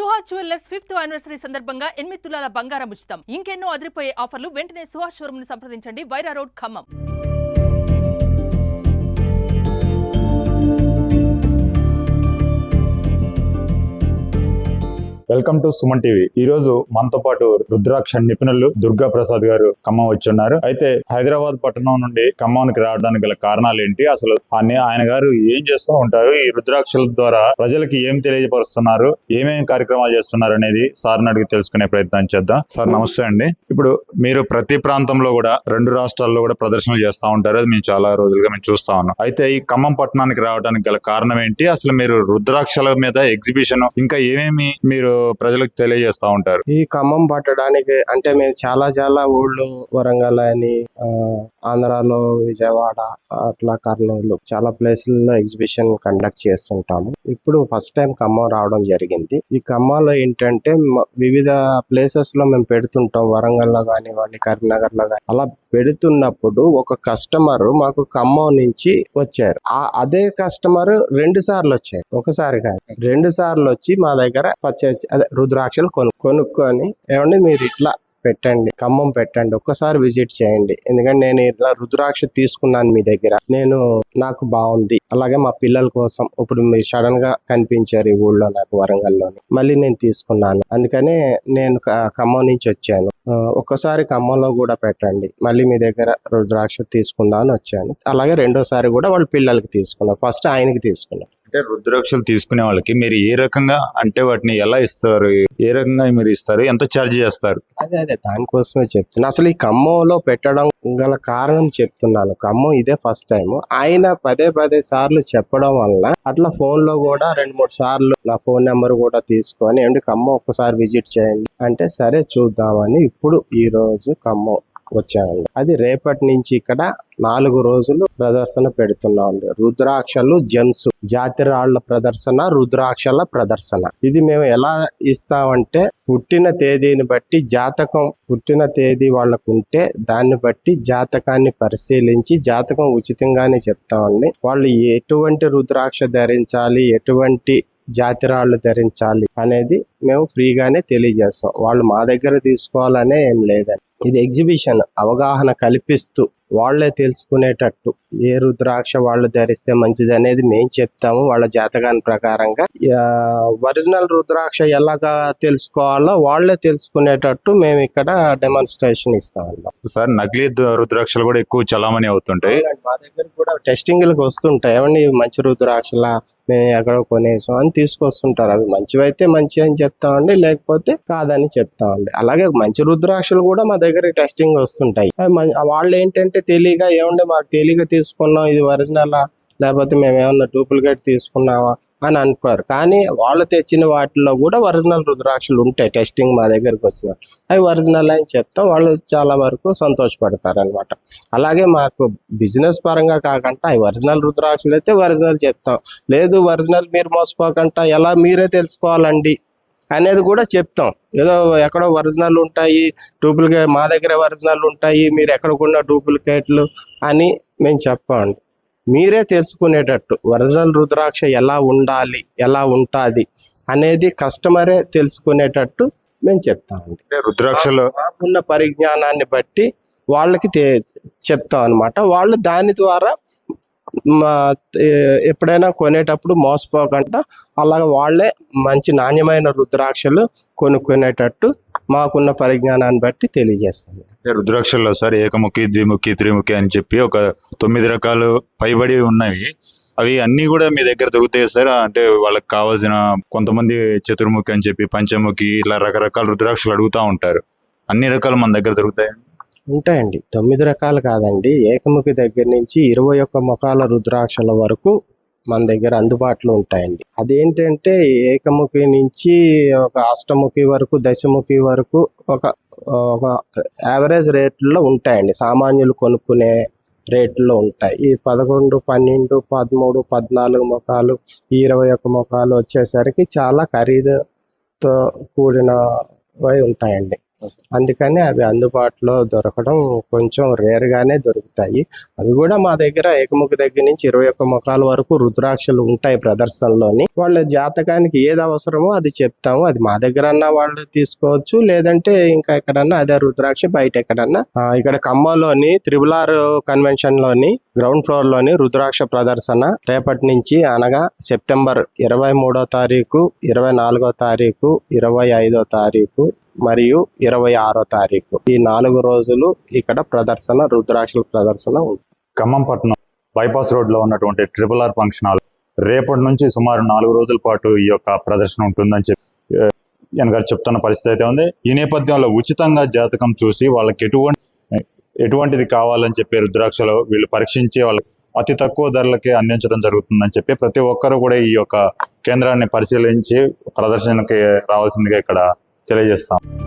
Suhas jewellers 5th anniversary సందర్భంగా 8 తులాల బంగారం ఉచితం. ఇంకెన్నో అదిరిపోయే ఆఫర్లు. వెంటనే సుహాస్ షోరూమ్ ను సంప్రదించండి. Wyra road, Khammam. Welcome to Suman TV. ఈ రోజు మనతో పాటు రుద్రాక్ష నిపుణులు దుర్గా ప్రసాద్ గారు ఖమ్మం వచ్చి ఉన్నారు. అయితే హైదరాబాద్ పట్టణం నుండి ఖమ్మానికి రావడానికి గల కారణాలు ఏంటి, అసలు ఆయన గారు ఏం చేస్తూ ఉంటారు, ఈ రుద్రాక్షల ద్వారా ప్రజలకి ఏం తెలియపరుస్తున్నారు, ఏమేమి కార్యక్రమాలు చేస్తున్నారు అనేది సార్ని అడిగి తెలుసుకునే ప్రయత్నం చేద్దాం. సార్ నమస్తే అండి. ఇప్పుడు మీరు ప్రతి ప్రాంతంలో కూడా 2 రాష్ట్రాల్లో కూడా ప్రదర్శనలు చేస్తూ ఉంటారు. అది మేము చాలా రోజులుగా మేము చూస్తా ఉన్నాం. అయితే ఈ ఖమ్మం పట్టణానికి రావడానికి గల కారణం ఏంటి, అసలు మీరు రుద్రాక్షల మీద ఎగ్జిబిషన్ ఇంకా ఏమేమి మీరు ప్రజలకు తెలియజేస్తా ఉంటారు? ఈ ఖమ్మం పట్టడానికి అంటే మేము చాలా ఊళ్ళు, వరంగల్ అని, ఆంధ్రాలో విజయవాడ, అట్లా కర్నూలు చాలా ప్లేసుల్లో ఎగ్జిబిషన్ కండక్ట్ చేస్తుంటాము. ఇప్పుడు ఫస్ట్ టైం ఖమ్మం రావడం జరిగింది. ఈ ఖమ్మంలో ఏంటంటే వివిధ ప్లేసెస్ లో మేము పెడుతుంటాం. వరంగల్ లో కానివ్వండి, కరీంనగర్ లో కానీ అలా పెడుతున్నప్పుడు ఒక కస్టమర్ మాకు ఖమ్మం నుంచి వచ్చారు. అదే కస్టమర్ 2 సార్లు వచ్చారు, ఒకసారి కాదు 2 సార్లు వచ్చి మా దగ్గర రుద్రాక్షలు కొనుక్కొని ఏమండి మీరు ఇట్లా పెట్టండి, ఖమ్మం పెట్టండి, ఒక్కసారి విజిట్ చేయండి, ఎందుకంటే నేను ఇట్లా రుద్రాక్ష తీసుకున్నాను మీ దగ్గర, నాకు బాగుంది, అలాగే మా పిల్లల కోసం ఇప్పుడు మీరు సడన్ గా కనిపించారు ఈ ఊళ్ళో నాకు వరంగల్లోని, మళ్ళీ నేను తీసుకున్నాను, అందుకనే నేను ఖమ్మం నుంచి వచ్చాను, ఒక్కసారి ఖమ్మంలో కూడా పెట్టండి, మళ్ళీ మీ దగ్గర రుద్రాక్ష తీసుకుందాం అని వచ్చాను. అలాగే 2వ సారి కూడా వాళ్ళ పిల్లలకి తీసుకున్నాను, ఫస్ట్ ఆయనకి తీసుకున్నాను. అంటే రుద్రాక్షలు తీసుకునే వాళ్ళకి మీరు ఏ రకంగా, అంటే వాటిని ఎలా ఇస్తారు, ఏ రకంగా మీరు ఇస్తారు, ఎంత ఛార్జ్ చేస్తారు? అదే దానికోసమే చెప్తున్నా. అసలు ఈ ఖమ్మంలో పెట్టడం గల కారణం చెప్తున్నాను. ఖమ్మం ఇదే ఫస్ట్ టైం. ఆయన పదే సార్లు చెప్పడం వల్ల అట్లా ఫోన్ లో కూడా 2-3 సార్లు నా ఫోన్ నెంబర్ కూడా తీసుకొని ఏంటి ఖమ్మం ఒక్కసారి విజిట్ చేయండి అంటే సరే చూద్దామని ఇప్పుడు ఈ రోజు ఖమ్మం వచ్చామండి. అది రేపటి నుంచి ఇక్కడ 4 రోజులు ప్రదర్శన పెడుతున్నాం. రుద్రాక్షలు, జెమ్స్, జాతిరాళ్ల ప్రదర్శన, రుద్రాక్షల ప్రదర్శన. ఇది మేము ఎలా ఇస్తామంటే పుట్టిన తేదీని బట్టి జాతకం, పుట్టిన తేదీ వాళ్ళకు ఉంటే దాన్ని బట్టి జాతకాన్ని పరిశీలించి జాతకం ఉచితంగానే చెప్తామండి. వాళ్ళు ఎటువంటి రుద్రాక్ష ధరించాలి, ఎటువంటి జాతిరాళ్లు ధరించాలి అనేది మేము ఫ్రీగానే తెలియజేస్తాం. వాళ్ళు మా దగ్గర తీసుకోవాలనే ఏం లేదండి. ఇది ఎగ్జిబిషన్, అవగాహన కల్పిస్తూ వాళ్లే తెలుసుకునేటట్టు ఏ రుద్రాక్ష వాళ్ళు ధరిస్తే మంచిది అనేది మేము చెప్తాము. వాళ్ళ జాతకాన్ని ప్రకారంగా ఒరిజినల్ రుద్రాక్ష ఎలాగా తెలుసుకోవాలో వాళ్లే తెలుసుకునేటట్టు మేము ఇక్కడ డెమాన్స్ట్రేషన్ ఇస్తామన్నమాట. సార్ నకిలీ రుద్రాక్షలు కూడా ఎక్కువ చలామణి అవుతుంటాయి. మా దగ్గర కూడా టెస్టింగ్లకు వస్తుంటాయి. ఏమండి మంచి రుద్రాక్షల మేము ఎక్కడో కొనేసాం అని తీసుకొస్తుంటారు. అవి మంచివైతే మంచి అని చెప్తామండి, లేకపోతే కాదని చెప్తామండి. అలాగే మంచి రుద్రాక్షలు కూడా మా దగ్గర టెస్టింగ్ వస్తుంటాయి. వాళ్ళు ఏంటంటే తెలియక ఏమండి మాకు తెలియక తీసుకున్నాం, ఇది ఒరిజినలా లేకపోతే మేము ఏమన్నా డూప్లికేట్ తీసుకున్నావా అని అనుకోరు. కానీ వాళ్ళు తెచ్చిన వాటిలో కూడా ఒరిజినల్ రుద్రాక్షలు ఉంటాయి. టెస్టింగ్ మా దగ్గరకు వచ్చిన అవి ఒరిజినల్ అని చెప్తాం. వాళ్ళు చాలా వరకు సంతోషపడతారు అనమాట. అలాగే మాకు బిజినెస్ పరంగా కాకుండా అవి ఒరిజినల్ రుద్రాక్షలు అయితే ఒరిజినల్ చెప్తాం. లేదు ఒరిజినల్ మీరు మోసపోకుండా ఎలా మీరే తెలుసుకోవాలండి అనేది కూడా చెప్తాం. ఏదో ఎక్కడో ఒరిజినల్ ఉంటాయి, డూప్లికేట్ మా దగ్గర ఒరిజినల్ ఉంటాయి, మీరు ఎక్కడికున్న డూప్లికేట్లు అని మేము చెప్పండి. మీరే తెలుసుకునేటట్టు ఒరిజినల్ రుద్రాక్ష ఎలా ఉండాలి, ఎలా ఉంటుంది అనేది కస్టమరే తెలుసుకునేటట్టు మేము చెప్తామండి. రుద్రాక్షలో ఉన్న పరిజ్ఞానాన్ని బట్టి వాళ్ళకి చెప్తాం అనమాట. వాళ్ళు దాని ద్వారా ఎప్పుడైనా కొనేటప్పుడు మోసపోకుండా అలాగే వాళ్ళే మంచి నాణ్యమైన రుద్రాక్షలు కొనుక్కునేటట్టు మాకున్న పరిజ్ఞానాన్ని బట్టి తెలియజేస్తాం. రుద్రాక్షల్లో సార్ ఏకముఖి, ద్విముఖి, త్రిముఖి అని చెప్పి ఒక 9 రకాలు పైబడి ఉన్నాయి. అవి అన్ని కూడా మీ దగ్గర దొరుకుతాయి సార్? అంటే వాళ్ళకి కావాల్సిన కొంతమంది చతుర్ముఖి అని చెప్పి, పంచముఖి, ఇలా రకరకాల రుద్రాక్షలు అడుగుతూ ఉంటారు. అన్ని రకాలు మన దగ్గర దొరుకుతాయి? ఉంటాయండి. 9 రకాలు కాదండి, ఏకముఖి దగ్గర నుంచి 21 ముఖాల రుద్రాక్షల వరకు మన దగ్గర అందుబాటులో ఉంటాయండి. అదేంటంటే ఏకముఖి నుంచి ఒక అష్టముఖి వరకు, దశముఖి వరకు ఒక యావరేజ్ రేట్లో ఉంటాయండి. సామాన్యులు కొనుక్కునే రేట్లో ఉంటాయి. ఈ 11, 12, 13, 14 ముఖాలు, 21 ముఖాలు వచ్చేసరికి చాలా ఖరీదుతో కూడినవి ఉంటాయండి. అందుకని అవి అందుబాటులో దొరకడం కొంచెం రేర్ గానే దొరుకుతాయి. అవి కూడా మా దగ్గర ఏకముఖ దగ్గర నుంచి 21 ముఖాల వరకు రుద్రాక్షలు ఉంటాయి ప్రదర్శనలోని. వాళ్ళ జాతకానికి ఏది అవసరమో అది చెప్తాము. అది మా దగ్గర అన్నా వాళ్ళు తీసుకోవచ్చు, లేదంటే ఇంకా ఎక్కడన్నా అదే రుద్రాక్ష బయట ఎక్కడన్నా ఇక్కడ ఖమ్మంలోని త్రిబుల్ కన్వెన్షన్ లోని గ్రౌండ్ ఫ్లోర్ లోని రుద్రాక్ష ప్రదర్శన రేపటి నుంచి అనగా సెప్టెంబర్ 23వ తారీఖు, 24వ తారీఖు, 25వ తారీఖు మరియు 26వ తారీఖు ఈ 4 రోజులు ఇక్కడ ప్రదర్శన రుద్రాక్షల ప్రదర్శన ఉంటుంది. ఖమ్మం పట్టణం బైపాస్ రోడ్ లో ఉన్నటువంటి ట్రిపుల్ ఆర్ ఫంక్షన్ హాల్ రేపటి నుంచి సుమారు 4 రోజుల పాటు ఈ యొక్క ప్రదర్శన ఉంటుందని చెప్పి ఈయన గారు చెప్తున్న పరిస్థితి అయితే ఉంది. ఈ నేపథ్యంలో ఉచితంగా జాతకం చూసి వాళ్ళకి ఎటువంటిది కావాలని చెప్పి రుద్రాక్షలు వీళ్ళు పరీక్షించి వాళ్ళకి అతి తక్కువ ధరలకే అందించడం జరుగుతుందని చెప్పి ప్రతి ఒక్కరూ కూడా ఈ యొక్క కేంద్రాన్ని పరిశీలించి ప్రదర్శనకి రావాల్సిందిగా ఇక్కడ తెలియజేస్తాం.